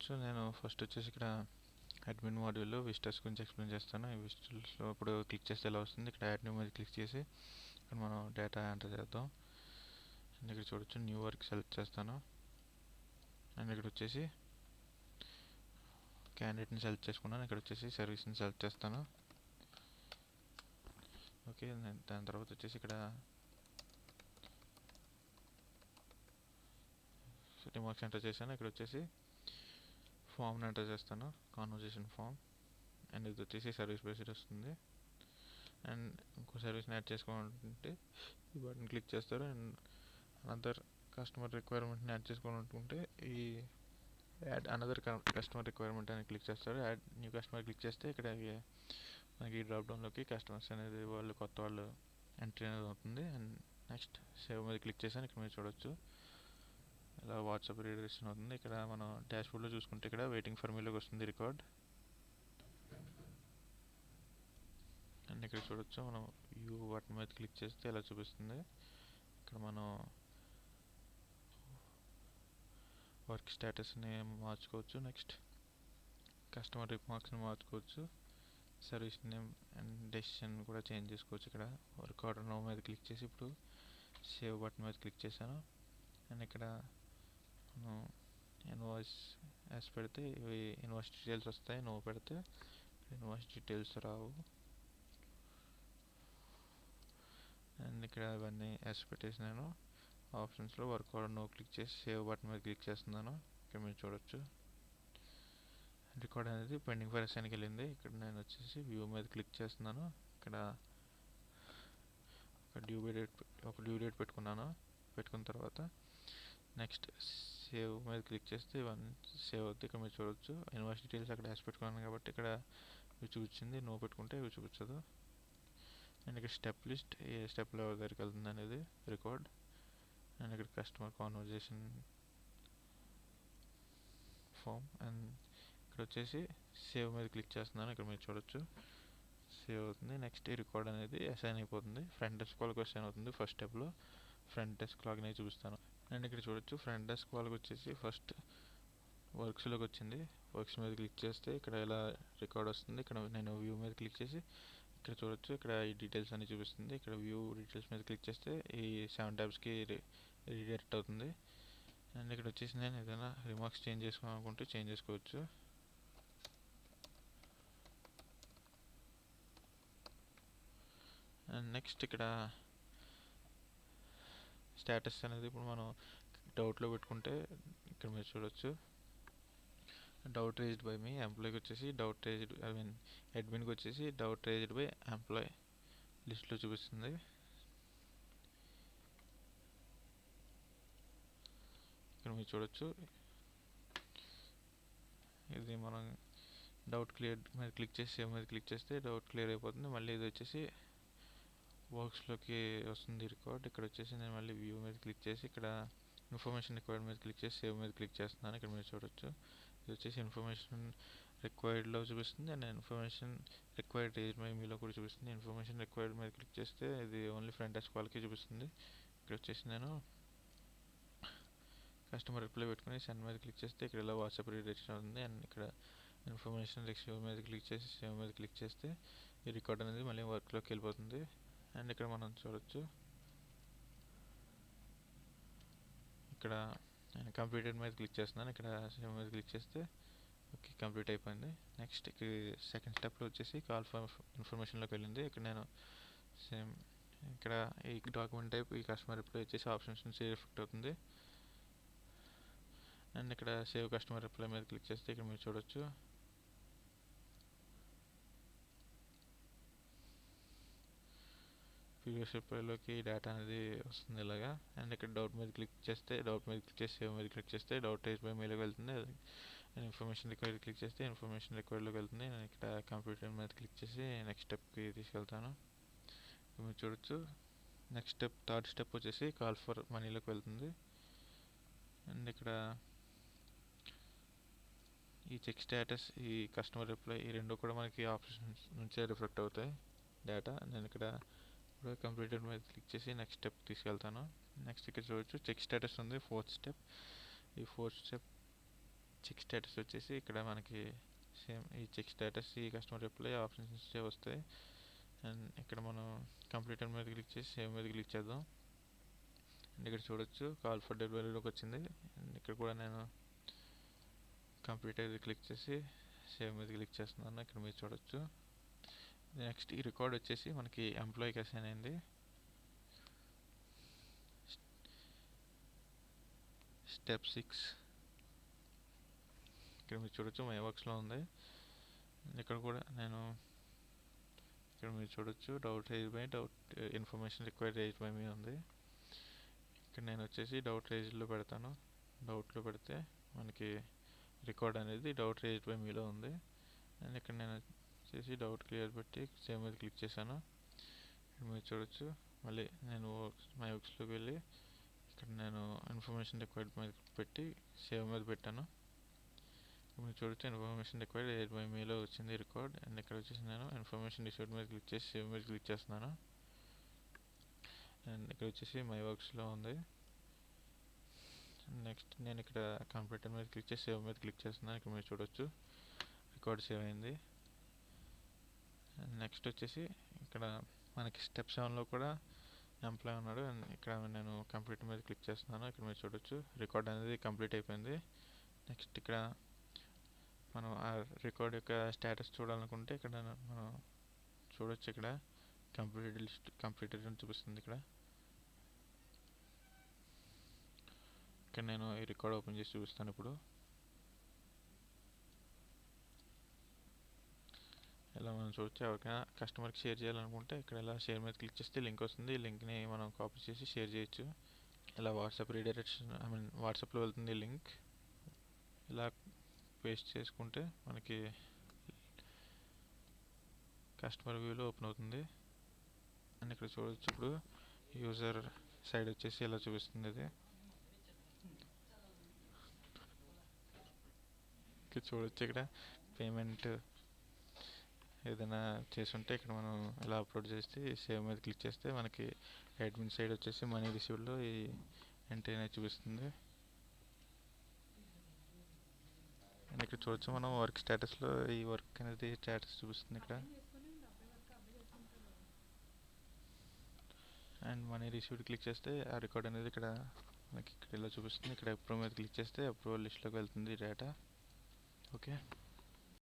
చూడొచ్చు. నేను ఫస్ట్ వచ్చేసి ఇక్కడ అడ్మిన్ మాడ్యూల్లో విజిటర్స్ గురించి ఎక్స్ప్లెయిన్ చేస్తాను. ఈ విజిటర్స్లో ఇప్పుడు క్లిక్ చేస్తే ఇలా వస్తుంది. ఇక్కడ యాడ్ న్యూ మీద క్లిక్ చేసి ఇక్కడ మనం డేటా ఎంటర్ చేద్దాం. అండ్ ఇక్కడ చూడొచ్చు న్యూ వర్క్ సెలెక్ట్ చేస్తాను. అండ్ ఇక్కడ వచ్చేసి క్యాండిడేట్ని సెలెక్ట్ చేసుకున్నాను. ఇక్కడ వచ్చేసి సర్వీస్ని సెలెక్ట్ చేస్తాను. ఓకే, దాని తర్వాత వచ్చేసి ఇక్కడ రిమార్క్స్ ఎంటర్ చేశాను. ఇక్కడ వచ్చేసి ఫామ్ని ఎంటర్ చేస్తాను, కాన్వర్జేషన్ ఫామ్. అండ్ ఇది వచ్చేసి సర్వీస్ బేస్డ్ వస్తుంది. అండ్ ఇంకో సర్వీస్ని యాడ్ చేసుకోవాలనుకుంటే ఈ బటన్ క్లిక్ చేస్తారు. అండ్ అనదర్ కస్టమర్ రిక్వైర్మెంట్ని యాడ్ చేసుకోవాలనుకుంటే ఈ యాడ్ అనదర్ కస్టమర్ రిక్వైర్మెంట్ అని క్లిక్ చేస్తారు. యాడ్ న్యూ కస్టమర్ క్లిక్ చేస్తే ఇక్కడ మనకి డ్రాప్ డౌన్లోకి కస్టమర్స్ అనేది వాళ్ళు కొత్త వాళ్ళు ఎంట్రీ అనేది అవుతుంది. అండ్ నెక్స్ట్ సేవ్ మీద క్లిక్ చేశాను. ఇక్కడ మీరు చూడొచ్చు ఇలా వాట్సాప్ రీడైరెక్షన్ అవుతుంది. ఇక్కడ మనం డాష్బోర్డ్లో చూసుకుంటే ఇక్కడ వెయిటింగ్ ఫర్ మీలోకి వస్తుంది రికార్డ్. అండ్ ఇక్కడ చూడొచ్చు మనం వ్యూ బటన్ మీద క్లిక్ చేస్తే ఇలా చూపిస్తుంది. ఇక్కడ మనం వర్క్ స్టేటస్ని మార్చుకోవచ్చు. నెక్స్ట్ కస్టమర్ రిమార్క్స్ని మార్చుకోవచ్చు. సర్వీస్ నేమ్ అండ్ డెసిషన్ కూడా చేంజ్ చేసుకోవచ్చు. ఇక్కడ వర్క్ ఆర్డర్ నో మీద క్లిక్ చేసి ఇప్పుడు సేవ్ బటన్ మీద క్లిక్ చేశాను. అండ్ ఇక్కడ ఇన్వాయిస్ ఎస్ పెడితే ఇవి ఇన్వాయిస్ డీటెయిల్స్ వస్తాయి. నో పెడితే ఇన్వాయిస్ డీటెయిల్స్ రావు. అండ్ ఇక్కడ ఇవన్నీ ఎస్ పెట్టేసి నేను ఆప్షన్స్లో వర్క్ ఆర్డర్ నో క్లిక్ చేసి సేవ్ బటన్ మీద క్లిక్ చేస్తున్నాను. ఇక్కడ మీరు చూడొచ్చు రికార్డ్ అనేది పెండింగ్ ఫర్ అసైన్కి వెళ్ళింది. ఇక్కడ నేను వచ్చేసి వ్యూ మీద క్లిక్ చేస్తున్నాను. ఇక్కడ ఒక డ్యూ డేట్ పెట్టుకున్న తర్వాత నెక్స్ట్ సేవ్ మీద క్లిక్ చేస్తే ఇవన్నీ సేవ్ అవుతుంది. ఇక్కడ మీరు చూడొచ్చు ఇన్వాయిస్ డీటెయిల్స్ అక్కడ యాడ్ పెట్టుకున్నాను కాబట్టి ఇక్కడ ఇవి చూపించింది. నో పెట్టుకుంటే ఇవి చూపించదు. అండ్ ఇక్కడ స్టెప్ లిస్ట్ ఏ స్టెప్లో దగ్గరికి వెళ్తుంది అనేది రికార్డ్. అండ్ ఇక్కడ కస్టమర్ కాన్వర్జేషన్ ఫామ్. అండ్ ఇక్కడ వచ్చేసి సేవ్ మీద క్లిక్ చేస్తున్నాను. ఇక్కడ మీరు చూడొచ్చు సేవ్ అవుతుంది. నెక్స్ట్ ఈ రికార్డ్ అనేది అసైన్ అయిపోతుంది. ఫ్రంట్ డెస్క్ వాళ్ళకి అసైన్ అవుతుంది. ఫస్ట్ స్టెప్లో ఫ్రంట్ డెస్క్ లాగిన్ అయి చూపిస్తాను. అండ్ ఇక్కడ చూడొచ్చు ఫ్రంట్ డెస్క్ వాళ్ళకి వచ్చేసి ఫస్ట్ వర్క్స్లోకి వచ్చింది. వర్క్స్ మీద క్లిక్ చేస్తే ఇక్కడ ఇలా రికార్డ్ వస్తుంది. ఇక్కడ నేను వ్యూ మీద క్లిక్ చేసి ఇక్కడ చూడొచ్చు ఇక్కడ ఈ డీటెయిల్స్ అన్ని చూపిస్తుంది. ఇక్కడ వ్యూ డీటెయిల్స్ మీద క్లిక్ చేస్తే ఈ 7 ట్యాబ్స్కి రీడైరెక్ట్ అవుతుంది. అండ్ ఇక్కడ వచ్చేసి నేను ఏదైనా రిమార్క్స్ చేంజ్ చేసుకోవాలనుకుంటే చేంజ్ చేసుకోవచ్చు. అండ్ నెక్స్ట్ ఇక్కడ స్టేటస్ అనేది ఇప్పుడు మనం డౌట్లో పెట్టుకుంటే ఇక్కడ మీరు చూడొచ్చు డౌట్ రేజ్డ్ బై మీ. ఎంప్లాయ్కి వచ్చేసి డౌట్ రేజ్డ్ అడ్మిన్కి వచ్చేసి డౌట్ రేజ్డ్ బై ఎంప్లాయ్ లిస్ట్లో చూపిస్తుంది. ఇక్కడ మీరు చూడొచ్చు ఇది మనం డౌట్ క్లియర్ మీద క్లిక్ చేసి సేవ్ మీద క్లిక్ చేస్తే డౌట్ క్లియర్ అయిపోతుంది. మళ్ళీ ఇది వచ్చేసి వర్క్స్లోకి వస్తుంది రికార్డ్. ఇక్కడ వచ్చేసి నేను మళ్ళీ వ్యూ మీద క్లిక్ చేసి ఇక్కడ ఇన్ఫర్మేషన్ రిక్వైర్డ్ మీద క్లిక్ చేసి సేవ్ మీద క్లిక్ చేస్తున్నాను. ఇక్కడ మీరు చూడొచ్చు ఇది వచ్చేసి ఇన్ఫర్మేషన్ రిక్వైర్డ్లో చూపిస్తుంది. అండ్ ఇన్ఫర్మేషన్ రిక్వైర్డ్ రేజ్ మై మీలో కూడా చూపిస్తుంది. ఇన్ఫర్మేషన్ రిక్వైర్డ్ మీద క్లిక్ చేస్తే ఇది ఓన్లీ ఫ్రంట్ డెస్క్ వాళ్ళకి చూపిస్తుంది. ఇక్కడ వచ్చేసి నేను కస్టమర్ రిప్లై పెట్టుకుని సెండ్ మీద క్లిక్ చేస్తే ఇక్కడ ఇలా వాట్సాప్ రీడైరెక్షన్ అవుతుంది. అండ్ ఇక్కడ ఇన్ఫర్మేషన్ రిసీవ్ మీద క్లిక్ చేసి సేవ్ మీద క్లిక్ చేస్తే ఈ రికార్డ్ అనేది మళ్ళీ వర్క్లోకి వెళ్ళిపోతుంది. అండ్ ఇక్కడ మనం చూడొచ్చు ఇక్కడ నేను కంప్లీటెడ్ మీద క్లిక్ చేస్తున్నాను. ఇక్కడ సేవ్ మీద క్లిక్ చేస్తే ఓకే కంప్లీట్ అయిపోయింది. నెక్స్ట్ ఇక్కడ సెకండ్ స్టెప్లో వచ్చేసి కాల్ ఫర్ ఇన్ఫర్మేషన్లోకి వెళ్ళింది. ఇక్కడ నేను సేమ్ ఇక్కడ ఈ డాక్యుమెంట్ టైప్ ఈ కస్టమర్ రిప్లై వచ్చేసి ఆప్షన్స్ నుంచి రిఫ్లెక్ట్ అవుతుంది. అండ్ ఇక్కడ సేవ్ కస్టమర్ రిప్లై మీద క్లిక్ చేస్తే ఇక్కడ మీరు చూడొచ్చు ప్రీవియస్ రిప్లైలోకి డేటా అనేది వస్తుంది ఇలాగా. అండ్ ఇక్కడ డౌట్ మీద క్లిక్ చేస్తే డౌట్ మీద క్లిక్ చేసి సేవ్ మీద క్లిక్ చేస్తే డౌట్ రేజ్ బై మెయిల్కి వెళ్తుంది. ఇన్ఫర్మేషన్ రిక్వైర్డ్ క్లిక్ చేస్తే ఇన్ఫర్మేషన్ రిక్వైర్డ్లోకి వెళ్తుంది. నేను ఇక్కడ కంప్యూటర్ మీద క్లిక్ చేసి నెక్స్ట్ స్టెప్కి తీసుకెళ్తాను. మీరు చూడొచ్చు నెక్స్ట్ స్టెప్ థర్డ్ స్టెప్ వచ్చేసి కాల్ ఫర్ మనీలోకి వెళ్తుంది. అండ్ ఇక్కడ ఈ చెక్ స్టేటస్ ఈ కస్టమర్ రిప్లై ఈ రెండు కూడా మనకి ఆప్షన్స్ నుంచే రిఫ్లెక్ట్ అవుతాయి డేటా. నేను ఇక్కడ ఇప్పుడు కంప్లీటెడ్ మీద క్లిక్ చేసి నెక్స్ట్ స్టెప్ తీసుకెళ్తాను. నెక్స్ట్ ఇక్కడ చూడొచ్చు చెక్ స్టేటస్ ఉంది ఫోర్త్ స్టెప్. ఈ ఫోర్త్ స్టెప్ చెక్ స్టేటస్ వచ్చేసి ఇక్కడ మనకి సేమ్ ఈ చెక్ స్టేటస్, ఈ కస్టమర్ రిప్లై ఆప్షన్స్ వస్తాయి. అండ్ ఇక్కడ మనం కంప్లీటర్ మీద క్లిక్ చేసి సేవ్ మీద క్లిక్ చేద్దాం. అండ్ ఇక్కడ చూడొచ్చు కాల్ ఫర్ డెలివరీలోకి వచ్చింది. అండ్ ఇక్కడ కూడా నేను కంప్లీటర్ క్లిక్ చేసి సేవ్ మీద క్లిక్ చేస్తున్నాను. ఇక్కడ మీరు చూడొచ్చు. నెక్స్ట్ ఈ రికార్డ్ వచ్చేసి మనకి ఎంప్లాయీకి అసైన్ అయింది. స్టెప్ 6 ఇక్కడ మీరు చూడొచ్చు మై వర్క్స్లో ఉంది. ఇక్కడ కూడా నేను ఇక్కడ మీరు చూడొచ్చు doubt information required raise by me ఉంది. ఇక్కడ నేను వచ్చేసి డౌట్ రేజ్లో పెడతాను. డౌట్లో పెడితే మనకి రికార్డ్ అనేది డౌట్ రేజ్ బై మీలో ఉంది. అండ్ ఇక్కడ నేను వచ్చేసి డౌట్ క్లియర్ పెట్టి సేవ్ మీద క్లిక్ చేశాను. ఇక్కడ మీరు చూడొచ్చు. మళ్ళీ నేను మై వర్క్స్లోకి వెళ్ళి ఇక్కడ నేను ఇన్ఫర్మేషన్ రిక్వైర్డ్ మీద పెట్టి సేవ్ మీద పెట్టాను. మీరు చూడొచ్చు ఇన్ఫర్మేషన్ రిక్వైర్డ్ రేజ్ బై మీలో వచ్చింది రికార్డ్. అండ్ ఇక్కడ వచ్చేసి నేను ఇన్ఫర్మేషన్ రిసీవ్డ్ మీద క్లిక్ చేసి సేవ్ మీద క్లిక్ చేస్తున్నాను. అండ్ ఇక్కడ వచ్చేసి మై వర్క్స్లో ఉంది. నెక్స్ట్ నేను ఇక్కడ కంప్యూటర్ మీద క్లిక్ చేసి సేవ్ మీద క్లిక్ చేస్తున్నాను. ఇక్కడ మీరు చూడొచ్చు రికార్డ్ సేవ్ అయింది. నెక్స్ట్ వచ్చేసి ఇక్కడ మనకి స్టెప్ 7లో కూడా ఎంప్లాయ్ ఉన్నాడు. అండ్ ఇక్కడ నేను కంప్యూటర్ మీద క్లిక్ చేస్తున్నాను. ఇక్కడ మీరు చూడొచ్చు రికార్డ్ అనేది కంప్లీట్ అయిపోయింది. నెక్స్ట్ ఇక్కడ మనం ఆ రికార్డ్ యొక్క స్టేటస్ చూడాలనుకుంటే ఇక్కడ మనం చూడొచ్చు. ఇక్కడ కంప్లీటెడ్ అని చూపిస్తుంది. ఇక్కడ నేను ఈ రికార్డ్ ఓపెన్ చేసి చూపిస్తాను. ఇప్పుడు ఇలా మనం చూడొచ్చు. ఎవరికైనా కస్టమర్కి షేర్ చేయాలనుకుంటే ఇక్కడ ఇలా షేర్ మీద క్లిక్ చేస్తే లింక్ వస్తుంది. ఈ లింక్ని మనం కాపీ చేసి షేర్ చేయొచ్చు. ఇలా వాట్సాప్ రీడైరెక్షన్ వాట్సాప్లో వెళ్తుంది లింక్. ఇలా పేస్ట్ చేసుకుంటే మనకి కస్టమర్ వ్యూలో ఓపెన్ అవుతుంది. అండ్ ఇక్కడ చూడొచ్చు ఇప్పుడు యూజర్ సైడ్ వచ్చేసి ఇలా చూపిస్తుంది. ఇది ఇక్కడ చూడొచ్చు. ఇక్కడ పేమెంట్ ఏదైనా చేసుంటే ఇక్కడ మనం ఇలా అప్లోడ్ చేస్తే సేవ్ మీద క్లిక్ చేస్తే మనకి అడ్మిన్ సైడ్ వచ్చేసి మనీ రిసీవ్డ్లో ఈ ఎంట్రీ అనేది చూపిస్తుంది. అండ్ ఇక్కడ చూడొచ్చు మనం వర్క్ స్టేటస్లో ఈ వర్క్ అనేది స్టేటస్ చూపిస్తుంది ఇక్కడ. అండ్ మనీ రిసీవ్డ్ క్లిక్ చేస్తే ఆ రికార్డ్ అనేది ఇక్కడ మనకి ఇక్కడ ఇలా చూపిస్తుంది. ఇక్కడ అప్రూవ్ మీద క్లిక్ చేస్తే అప్రూవల్ లిస్ట్లోకి వెళ్తుంది డేటా. ఓకే.